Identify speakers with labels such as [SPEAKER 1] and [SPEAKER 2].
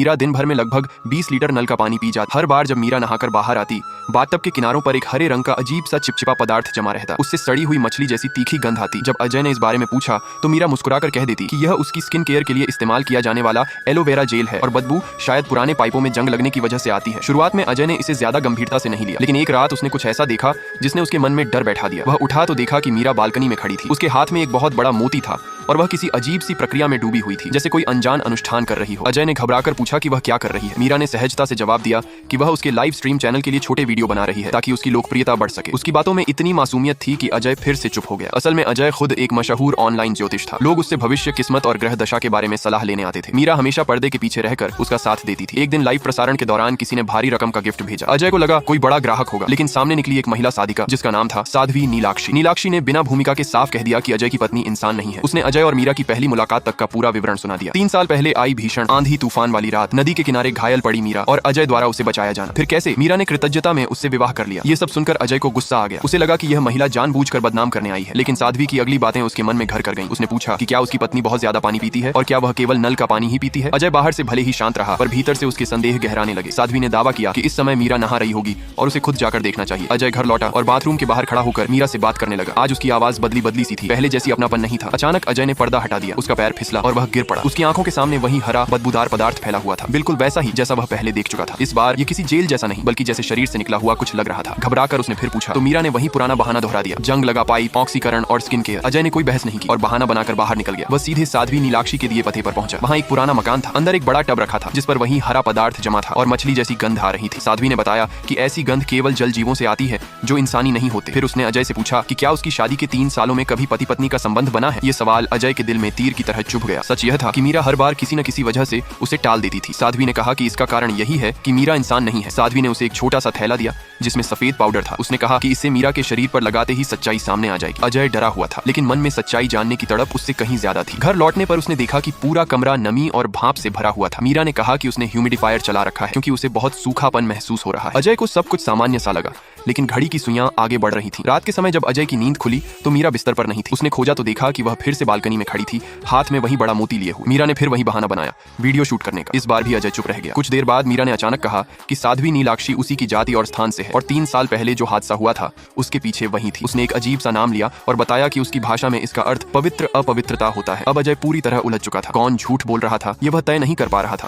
[SPEAKER 1] मीरा दिन भर में लगभग 20 लीटर नल का पानी पी जाती। हर बार जब मीरा नहाकर बाहर आती, बाथटब के किनारों पर एक हरे रंग का अजीब सा चिपचिपा पदार्थ जमा रहता। उससे सड़ी हुई मछली जैसी तीखी गंध आती। जब अजय ने इस बारे में पूछा तो मीरा मुस्कुराकर कह देती कि यह उसकी स्किन केयर के लिए इस्तेमाल किया जाने वाला एलोवेरा जेल है और बदबू शायद पुराने पाइपों में जंग लगने की वजह से आती है। शुरुआत में अजय ने इसे ज्यादा गंभीरता से नहीं लिया, लेकिन एक रात उसने कुछ ऐसा देखा जिसने उसके मन में डर बैठा दिया। वह उठा तो देखा कि मीरा बालकनी में खड़ी थी। उसके हाथ में एक बहुत बड़ा मोती था और वह किसी अजीब सी प्रक्रिया में डूबी हुई थी, जैसे कोई अनजान अनुष्ठान कर रही हो। अजय ने घबराकर पूछा कि वह क्या कर रही है। मीरा ने सहजता से जवाब दिया कि वह उसके लाइव स्ट्रीम चैनल के लिए छोटे वीडियो बना रही है ताकि उसकी लोकप्रियता बढ़ सके। उसकी बातों में इतनी मासूमियत थी कि अजय फिर से चुप हो गया। असल में अजय खुद एक मशहूर ऑनलाइन ज्योतिष था। लोग उससे भविष्य, किस्मत और ग्रह दशा के बारे में सलाह लेने आते थे। मीरा हमेशा पर्दे के पीछे रहकर उसका साथ देती थी। एक दिन लाइव प्रसारण के दौरान किसी ने भारी रकम का गिफ्ट भेजा। अजय को लगा कोई बड़ा ग्राहक होगा, लेकिन सामने निकली एक महिला साधिका जिसका नाम था साध्वी नीलाक्षी। नीलाक्षी ने बिना भूमिका के साफ कह दिया कि अजय की पत्नी इंसान नहीं है। उसने अजय और मीरा की पहली मुलाकात तक का पूरा विवरण सुना दिया। 3 साल पहले आई भीषण आंधी तूफान वाली रात, नदी के किनारे घायल पड़ी मीरा और अजय द्वारा उसे बचाया जाना, फिर कैसे मीरा ने कृतज्ञता में उससे विवाह कर लिया। ये सब सुनकर अजय को गुस्सा आ गया। उसे लगा कि यह महिला जानबूझकर बदनाम करने आई है, लेकिन साध्वी की अगली बातें उसके मन में घर कर गईं। उसने पूछा कि क्या उसकी पत्नी बहुत ज्यादा पानी पीती है और क्या वह केवल नल का पानी ही पीती है। अजय बाहर से भले ही शांत रहा, पर भीतर से उसके संदेह गहराने लगे। साध्वी ने दावा किया कि इस समय मीरा नहा रही होगी और उसे खुद जाकर देखना चाहिए। अजय घर लौटा और बाथरूम के बाहर खड़ा होकर मीरा से बात करने लगा। आज उसकी आवाज बदली बदली सी थी, पहले जैसी अपनापन नहीं था। अचानक अजय ने पर्दा हटा दिया, उसका पैर फिसला और वह गिर पड़ा। उसकी आंखों के सामने वही हरा बदबूदार पदार्थ फैला हुआ था, बिल्कुल वैसा ही जैसा वह पहले देख चुका था। इस बार ये किसी जेल जैसा नहीं, बल्कि जैसे शरीर से निकला हुआ कुछ लग रहा था। घबराकर उसने फिर पूछा तो मीरा ने वही पुराना बहाना दोहरा दिया, जंग लगा पाइप, ऑक्सीकरण और स्किन केयर। अजय ने कोई बहस नहीं की और बहाना बनाकर बाहर निकल गया। वह सीधे साध्वी नीलाक्षी के दिए पते पर पहुंचा। वहाँ एक पुराना मकान था, अंदर एक बड़ा टब रखा था जिस पर वही हरा पदार्थ जमा था और मछली जैसी गंध आ रही थी। साध्वी ने बताया कि ऐसी गंध केवल जल जीवों से आती है जो इंसानी नहीं होते। फिर उसने अजय से पूछा कि क्या उसकी शादी के 3 सालों में कभी पति पत्नी का संबंध बना है। ये सवाल अजय के दिल में तीर की तरह चुभ गया। सच यह था कि मीरा हर बार किसी न किसी वजह से उसे टाल देती थी। साध्वी ने कहा कि इसका कारण यही है कि मीरा इंसान नहीं है। साध्वी ने उसे एक छोटा सा थैला दिया जिसमें सफेद पाउडर था। उसने कहा कि इसे मीरा के शरीर पर लगाते ही सच्चाई सामने आ जाएगी। अजय डरा हुआ था, लेकिन मन में सच्चाई जानने की तड़प उससे कहीं ज्यादा थी। घर लौटने पर उसने देखा कि पूरा कमरा नमी और भाप से भरा हुआ था। मीरा ने कहा कि उसने ह्यूमिडिफायर चला रखा है क्योंकि उसे बहुत सूखापन महसूस हो रहा है। अजय को सब कुछ सामान्य सा लगा, लेकिन घड़ी की सुइयां आगे बढ़ रही थी। रात के समय जब अजय की नींद खुली तो मीरा बिस्तर पर नहीं थी। उसने खोजा तो देखा कि वह फिर से बालकनी में खड़ी थी, हाथ में वही बड़ा मोती लिए हुए। मीरा ने फिर वही बहाना बनाया, वीडियो शूट करने का। इस बार भी अजय चुप रह गया। कुछ देर बाद मीरा ने अचानक कहा कि साध्वी नीलाक्षी उसी की जाति और स्थान से है और 3 साल पहले जो हादसा हुआ था उसके पीछे वही थी। उसने एक अजीब सा नाम लिया और बताया कि उसकी भाषा में इसका अर्थ पवित्र अपवित्रता होता है। अब अजय पूरी तरह उलझ चुका था। कौन झूठ बोल रहा था ये वह तय नहीं कर पा रहा था।